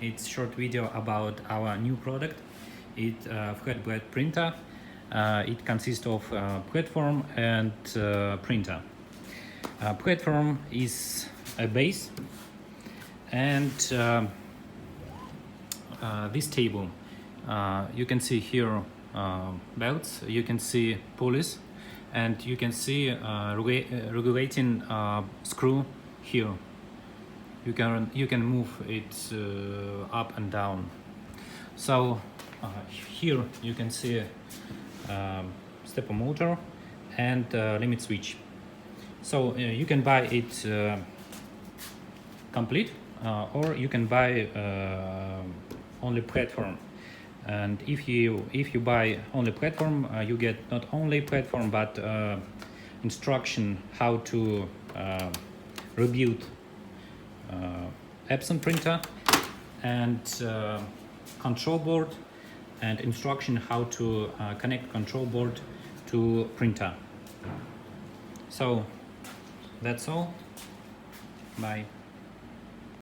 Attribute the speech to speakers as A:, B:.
A: It's a short video about our new product. It's Flatbed printer. It consists of platform and printer. Platform is a base, and this table, you can see here belts, you can see pulleys, and you can see regulating screw here. You can move it up and down. So here you can see stepper motor and limit switch. So you can buy it complete, or you can buy only platform. And if you buy only platform, you get not only platform but instruction how to rebuild Epson printer, and control board, and instruction how to connect control board to printer. So that's all. Bye.